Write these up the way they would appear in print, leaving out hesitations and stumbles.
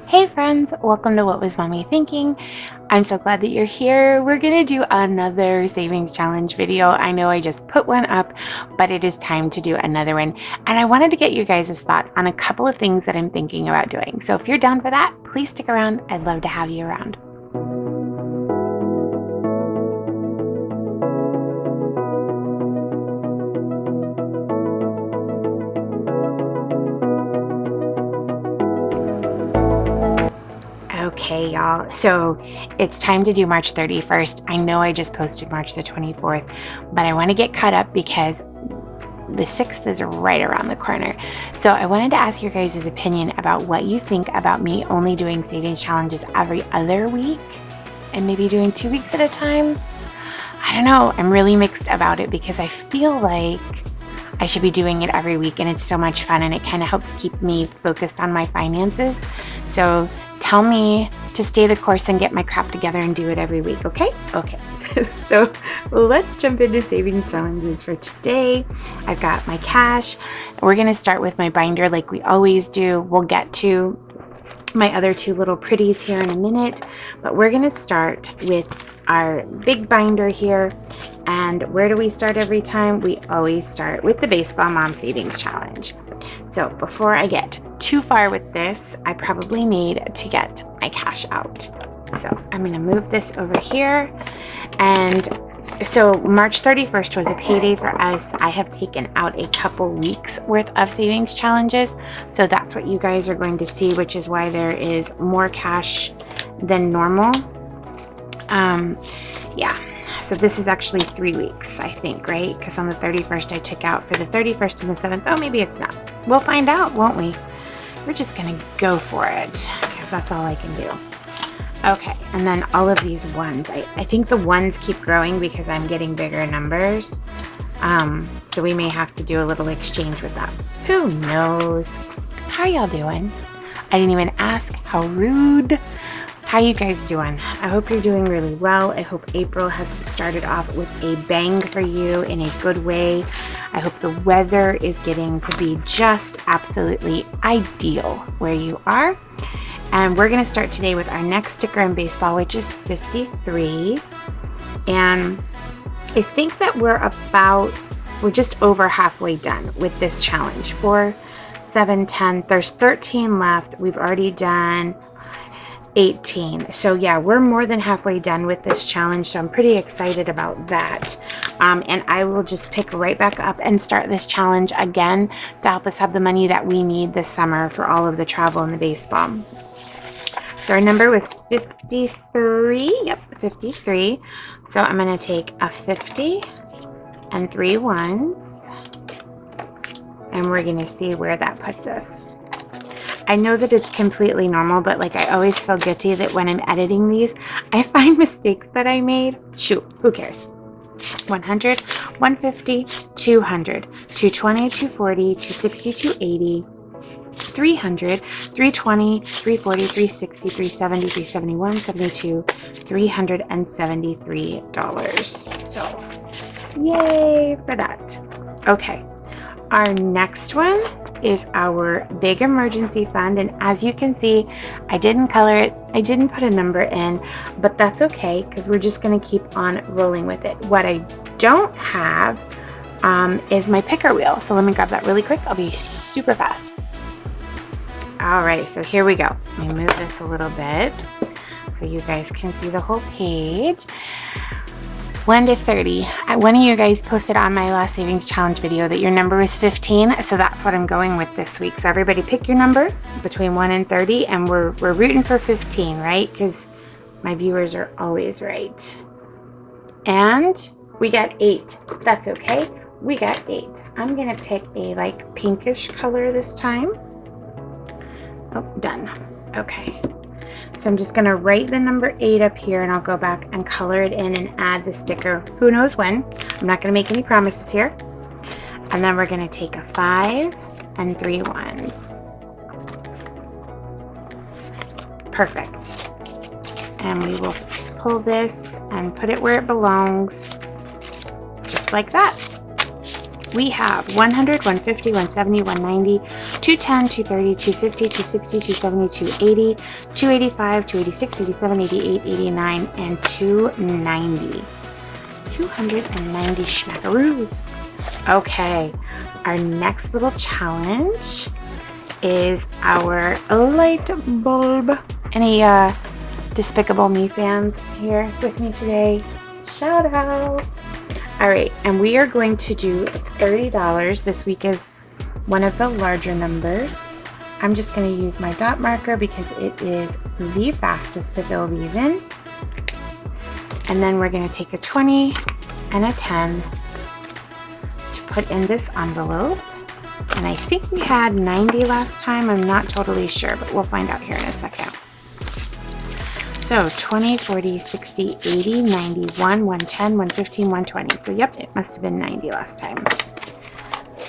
Hey friends, welcome to What Was Mommy Thinking? I'm so glad that you're here. We're gonna do another savings challenge video. I know I just put one up, but it is time to do another one. And I wanted to get you guys' thoughts on a couple of things that I'm thinking about doing. So if you're down for that, please stick around. I'd love to have you around. Okay, y'all. So it's time to do March 31st. I know I just posted March the 24th, but I want to get caught up because the 6th is right around the corner. So I wanted to ask your guys' opinion about what you think about me only doing savings challenges every other week and maybe doing 2 weeks at a time. I don't know. I'm really mixed about it because I feel like I should be doing it every week and it's so much fun and it kind of helps keep me focused on my finances. So tell me to stay the course and get my crap together and do it every week, okay? Okay. So let's jump into savings challenges for today. I've got my cash. We're going to start with my binder like we always do. We'll get to my other two little pretties here in a minute, but we're going to start with our big binder here. And where do we start every time? We always start with the Baseball Mom Savings Challenge. So before I get too far with this, I probably need to get my cash out. So I'm going to move this over here. And so March 31st was a payday for us. I have taken out a couple weeks worth of savings challenges. So that's what you guys are going to see, which is why there is more cash than normal. Yeah. So this is actually 3 weeks, I think, right? Because on the 31st, I took out for the 31st and the 7th. Oh, maybe it's not. We'll find out, won't we? We're just going to go for it because that's all I can do. Okay, and then all of these ones. I think the ones keep growing because I'm getting bigger numbers. So we may have to do a little exchange with that. Who knows? How y'all doing? I didn't even ask. How rude. How you guys doing? I hope you're doing really well. I hope April has started off with a bang for you in a good way. I hope the weather is getting to be just absolutely ideal where you are. And we're going to start today with our next sticker in baseball, which is 53. And I think that we're just over halfway done with this challenge. 4, 7, 10. There's 13 left. We've already done 18. So yeah, we're more than halfway done with this challenge. So I'm pretty excited about that. And I will just pick right back up and start this challenge again to help us have the money that we need this summer for all of the travel and the baseball. So our number was 53. Yep, 53. So I'm going to take a 50 and 3 ones. And we're going to see where that puts us. I know that it's completely normal, but like I always feel guilty that when I'm editing these, I find mistakes that I made. Shoot, who cares? 100, 150, 200, 220, 240, 260, 280, 300, 320, 340, 360, 370, 371, 72, $373. So yay for that. Okay, our next one is our big emergency fund, and as you can see, I didn't color it, I didn't put a number in, but that's okay because we're just going to keep on rolling with it. What I don't have is my picker wheel, so let me grab that really quick. I'll be super fast. All right, so here we go. Let me move this a little bit so you guys can see the whole page. 1 to 30. One of you guys posted on my last savings challenge video that your number was 15, so that's what I'm going with this week. So everybody pick your number between 1 and 30, and we're rooting for 15, right? Because my viewers are always right. And we got 8. That's okay. We got 8. I'm gonna pick a like pinkish color this time. Oh, done. Okay. So I'm just going to write the number 8 up here, and I'll go back and color it in and add the sticker. Who knows when? I'm not going to make any promises here. And then we're going to take a 5 and 3 ones. Perfect. And we will pull this and put it where it belongs. Just like that. We have 100, 150, 170, 190, 210, 230, 250, 260, 270, 280, 285, 286, 87, 88, 89, and 290. 290 schmackaroos. Okay, our next little challenge is our light bulb. Any Despicable Me fans here with me today? Shout out. All right, and we are going to do $30. This week is one of the larger numbers. I'm just going to use my dot marker because it is the fastest to fill these in. And then we're going to take a 20 and a 10 to put in this envelope. And I think we had 90 last time. I'm not totally sure, but we'll find out here in a second. So 20, 40, 60, 80, 91, 110, 115, 120. So yep, it must have been 90 last time.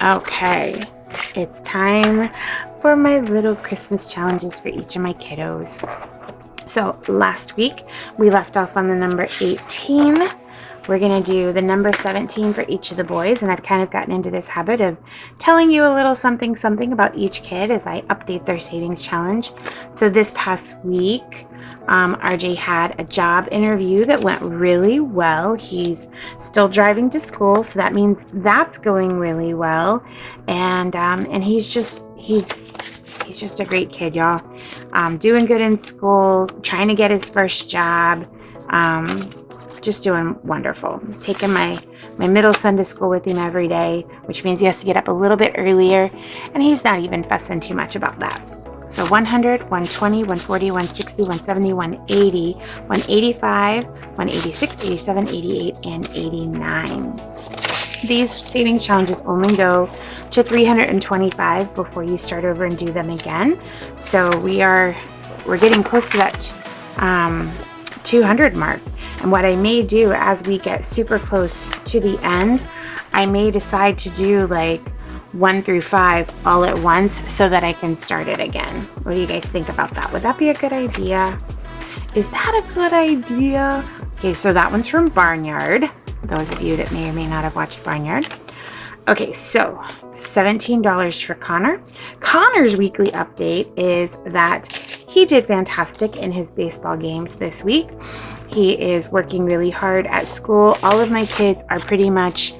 Okay, it's time for my little Christmas challenges for each of my kiddos. So last week, we left off on the number 18. We're going to do the number 17 for each of the boys, and I've kind of gotten into this habit of telling you a little something about each kid as I update their savings challenge. So this past week, RJ had a job interview that went really well. He's still driving to school, so that means that's going really well. And he's just a great kid, y'all. Doing good in school, trying to get his first job. Just doing wonderful. Taking my middle son to school with him every day, which means he has to get up a little bit earlier, and he's not even fussing too much about that. So 100, 120, 140, 160, 170, 180, 185, 186, 87, 88, and 89. These savings challenges only go to 325 before you start over and do them again. So we're getting close to that 200 mark. And what I may do as we get super close to the end, I may decide to do like 1 through 5 all at once so that I can start it again. What do you guys think about that? Would that be a good idea? Is that a good idea? Okay, so that one's from Barnyard. Those of you that may or may not have watched Barnyard. Okay, so $17 for Connor. Connor's weekly update is that he did fantastic in his baseball games this week. He is working really hard at school. All of my kids are pretty much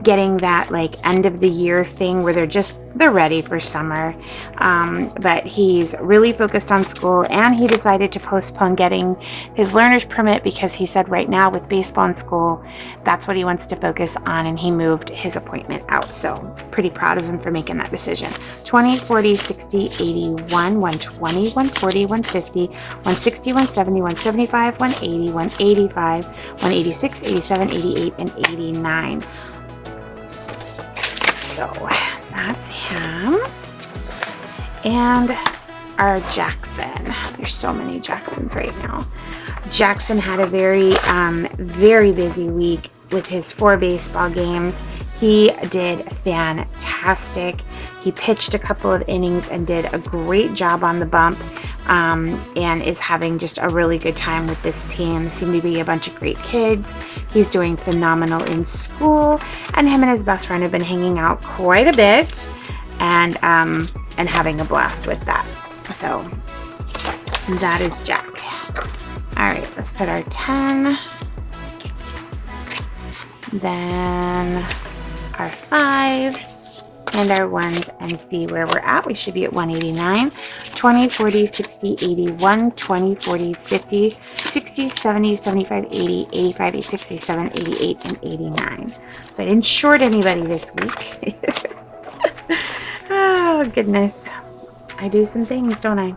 getting that like end of the year thing where they're ready for summer. But he's really focused on school, and he decided to postpone getting his learner's permit because he said right now with baseball in school, that's what he wants to focus on, and he moved his appointment out. So pretty proud of him for making that decision. 20, 40, 60, 81, 120, 140, 150, 160, 170, 175, 180, 185, 186, 87, 88, and 89. So that's him. And our Jackson. There's so many Jacksons right now. Jackson had a very busy week with his 4 baseball games. He did fantastic. He pitched a couple of innings and did a great job on the bump, and is having just a really good time with this team. They seem to be a bunch of great kids. He's doing phenomenal in school, and him and his best friend have been hanging out quite a bit and having a blast with that. So that is Jack. All right, let's put our 10, then our 5, and our 1s, and see where we're at. We should be at 189, 20, 40, 60, 81, 20, 40, 50, 60, 70, 75, 80, 85, 86, 87, 88, and 89. So I didn't short anybody this week. Oh, goodness. I do some things, don't I?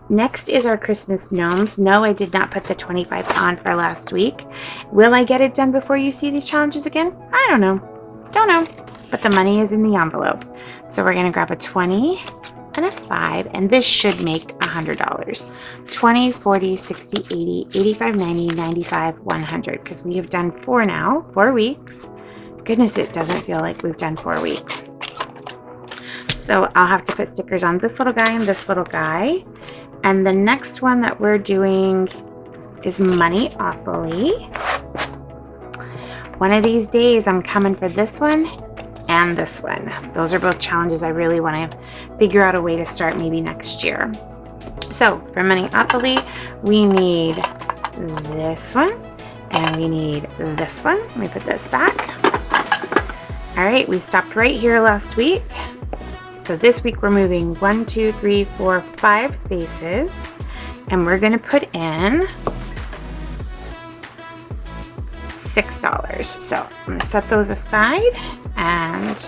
Next is our Christmas gnomes. No, I did not put the 25 on for last week. Will I get it done before you see these challenges again? I don't know. Don't know. But the money is in the envelope. So we're going to grab a 20 and a 5, and this should make $100. 20, 40, 60, 80, 85, 90, 95, 100. Because we have done 4 now, 4 weeks. Goodness, it doesn't feel like we've done 4 weeks. So I'll have to put stickers on this little guy and this little guy. And the next one that we're doing is Moneyopoly. One of these days I'm coming for this one and this one. Those are both challenges I really want to figure out a way to start maybe next year. So for Money-opoly, we need this one and we need this one. Let me put this back. All right, we stopped right here last week. So this week we're moving 1, 2, 3, 4, 5 spaces, and we're gonna put in $6. So I'm gonna set those aside, and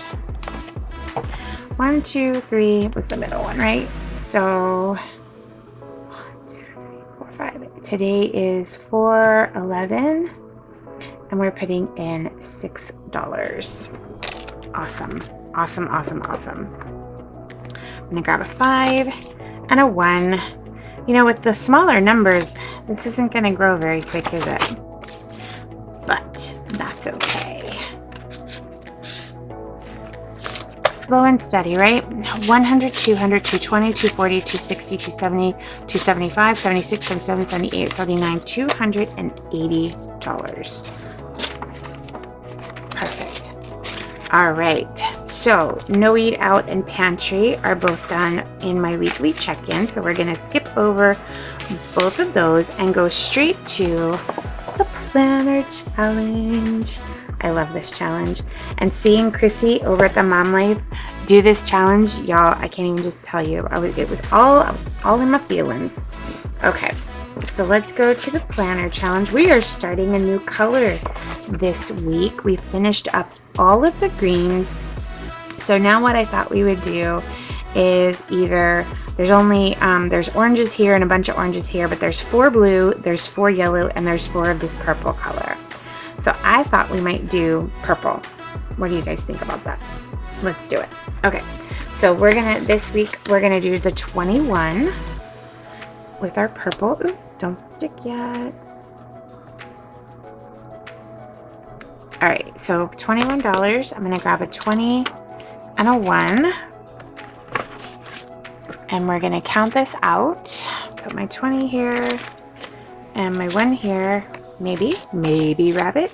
1, 2, 3 was the middle one, right? So 1, 2, 3, 4, 5. Today is 4/11, and we're putting in $6. Awesome, awesome, awesome, awesome. I'm gonna grab a 5 and a 1. You know, with the smaller numbers, this isn't gonna grow very quick, is it? But that's okay. Slow and steady, right? 100, 200, 220, 240, 260, 270, 275, 76, 77, 78, 79, $280. Perfect. All right. So No Eat Out and Pantry are both done in my weekly check-in. So we're gonna skip over both of those and go straight to the planner challenge. I love this challenge. And seeing Chrissy over at the Mom Life do this challenge, y'all, I can't even just tell you. I was all in my feelings. Okay, so let's go to the planner challenge. We are starting a new color this week. We finished up all of the greens. So now what I thought we would do is either, there's oranges here and a bunch of oranges here, but there's 4 blue, there's 4 yellow, and there's 4 of this purple color. So I thought we might do purple. What do you guys think about that? Let's do it. Okay, so this week we're gonna do the 21 with our purple. Ooh, don't stick yet. All right, so $21. I'm gonna grab a 20 and a 1. And we're gonna count this out. Put my 20 here and my 1 here. Maybe rabbit.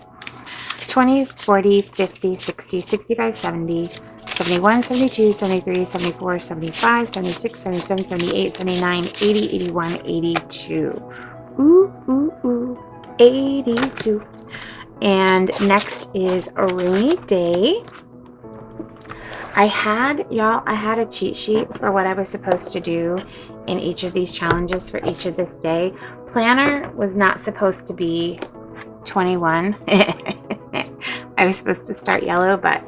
20, 40, 50, 60, 65, 70, 71, 72, 73, 74, 75, 76, 77, 78, 79, 80, 81, 82. Ooh, 82. And next is a rainy day. I had a cheat sheet for what I was supposed to do in each of these challenges for each of this day. Planner was not supposed to be 21. I was supposed to start yellow, but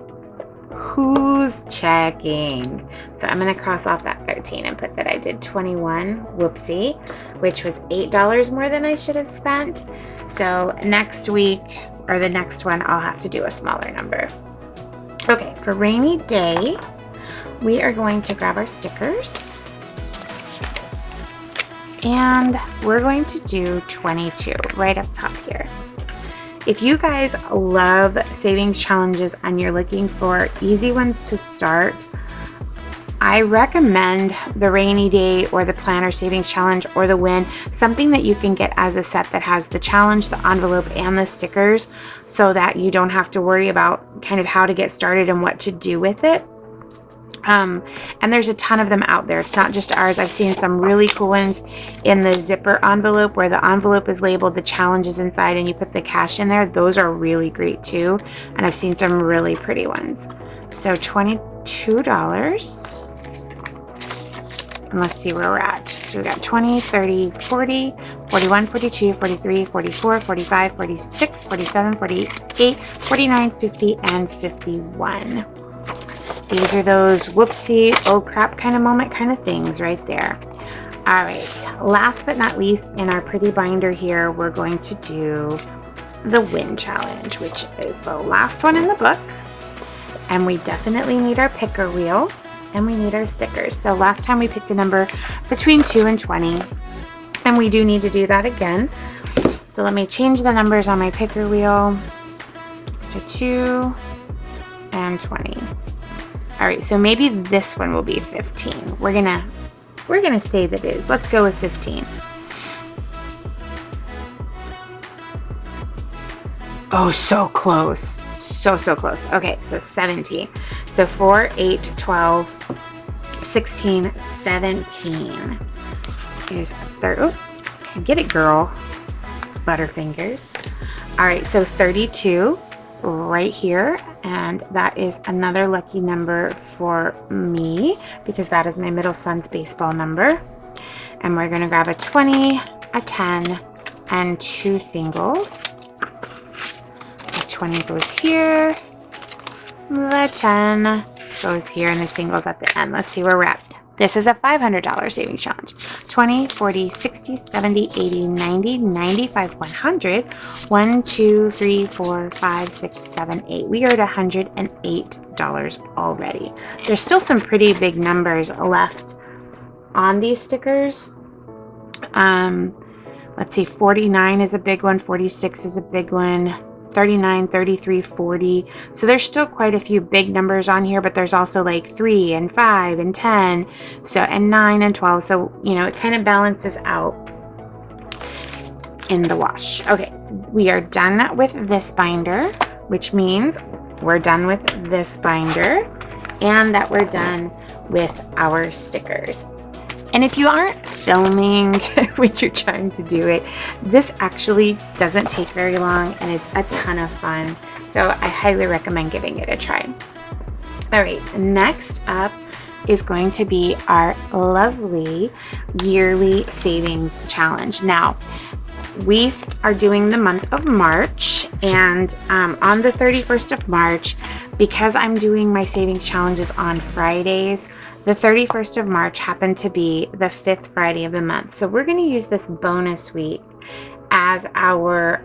who's checking? So I'm going to cross off that 13 and put that I did 21. Whoopsie, which was $8 more than I should have spent. So next week, or the next one, I'll have to do a smaller number. Okay, for rainy day, we are going to grab our stickers and we're going to do 22 right up top here. If you guys love savings challenges and you're looking for easy ones to start, I recommend the rainy day or the planner savings challenge or the win, something that you can get as a set that has the challenge, the envelope, and the stickers, so that you don't have to worry about kind of how to get started and what to do with it. And there's a ton of them out there. It's not just ours. I've seen some really cool ones in the zipper envelope where the envelope is labeled, the challenge is inside, and you put the cash in there. Those are really great too. And I've seen some really pretty ones. So $22. And let's see where we're at. So we got 20, 30, 40, 41, 42, 43, 44, 45, 46, 47, 48, 49, 50, and 51. These are those whoopsie, oh crap kind of moment kind of things right there. All right, last but not least, in our pretty binder here, we're going to do the win challenge, which is the last one in the book. And we definitely need our picker wheel. And we need our stickers. So last time we picked a number between 2 and 20, and we do need to do that again. So let me change the numbers on my picker wheel to 2 and 20. All right, so maybe this one will be 15. We're gonna say that it is. Let's go with 15. Oh, so close. So close. Okay, so 17. So 4, 8, 12, 16, 17 is third. Oh, get it, girl. Butterfingers. All right, so 32 right here. And that is another lucky number for me because that is my middle son's baseball number. And we're going to grab a 20, a 10, and 2 singles. The 20 goes here. The 10 goes here, and the singles at the end. Let's see where we're at. This is a $500 savings challenge. 20, 40, 60, 70, 80, 90, 95, 100. 1, 2, 3, 4, 5, 6, 7, 8. We are at $108 already. There's still some pretty big numbers left on these stickers. Let's see, 49 is a big one, 46 is a big one, 39, 33, 40. So there's still quite a few big numbers on here, but there's also like 3 and 5 and 10, so, and 9 and 12. So, you know, it kind of balances out in the wash. Okay, so we are done with this binder, which means we're done with this binder and that we're done with our stickers. And if you aren't filming when you're trying to do it, this actually doesn't take very long and it's a ton of fun. So I highly recommend giving it a try. All right, next up is going to be our lovely yearly savings challenge. Now, we are doing the month of March, and on the 31st of March, because I'm doing my savings challenges on Fridays, the 31st of March happened to be the 5th Friday of the month. So we're going to use this bonus week as our,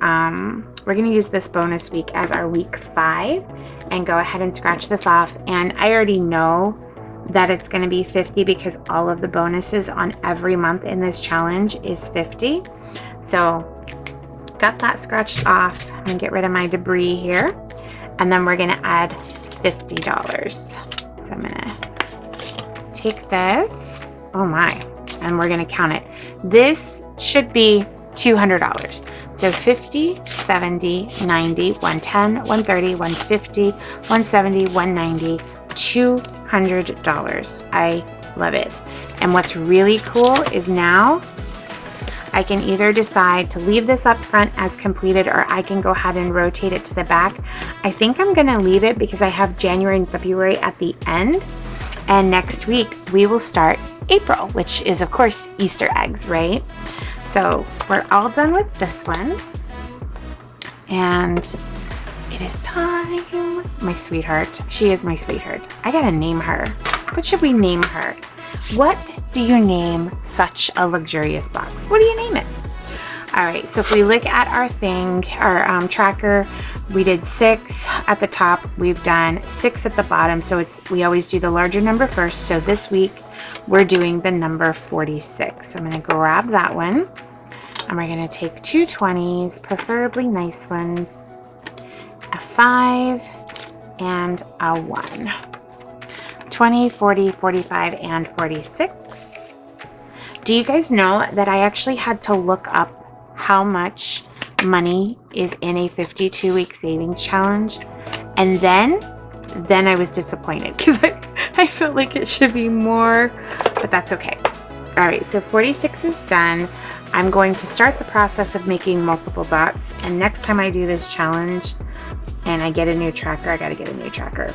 week 5 and go ahead and scratch this off. And I already know that it's going to be 50 because all of the bonuses on every month in this challenge is 50. So got that scratched off. I'm going to get rid of my debris here. And then we're going to add $50. So I'm going to take this, oh my, and we're going to count it. This should be $200. So 50, 70, 90, 110, 130, 150, 170, 190, $200. I love it. And what's really cool is now I can either decide to leave this up front as completed, or I can go ahead and rotate it to the back. I think I'm going to leave it because I have January and February at the end. And next week we will start April, which is of course Easter eggs, right? So we're all done with this one. And it is time. My sweetheart. She is my sweetheart. I gotta name her. What should we name her? What do you name such a luxurious box? What do you name it? All right, so if we look at our thing, our tracker, we did 6 at the top. We've done 6 at the bottom. So we always do the larger number first. So this week we're doing the number 46. So I'm going to grab that one, and we're going to take 2 20s, preferably nice ones, a 5, and a 1. 20, 40, 45, and 46. Do you guys know that I actually had to look up how much money is in a 52-week savings challenge? And then I was disappointed because I felt like it should be more, but that's okay. All right, so 46 is done. I'm going to start the process of making multiple dots. And next time I do this challenge and I get a new tracker, I got to get a new tracker.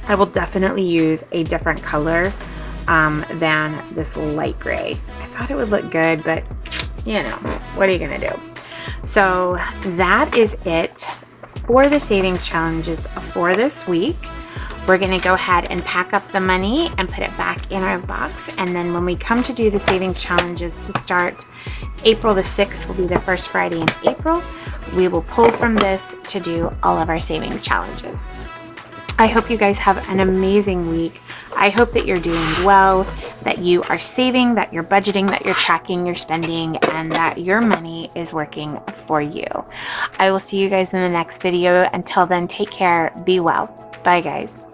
I will definitely use a different color than this light gray. I thought it would look good, but you know, what are you gonna do? So that is it for the savings challenges for this week. We're gonna go ahead and pack up the money and put it back in our box. And then when we come to do the savings challenges to start, April the 6th will be the first Friday in April. We will pull from this to do all of our savings challenges. I hope you guys have an amazing week. I hope that you're doing well, that you are saving, that you're budgeting, that you're tracking your spending, and that your money is working for you. I will see you guys in the next video. Until then, take care, be well. Bye, guys.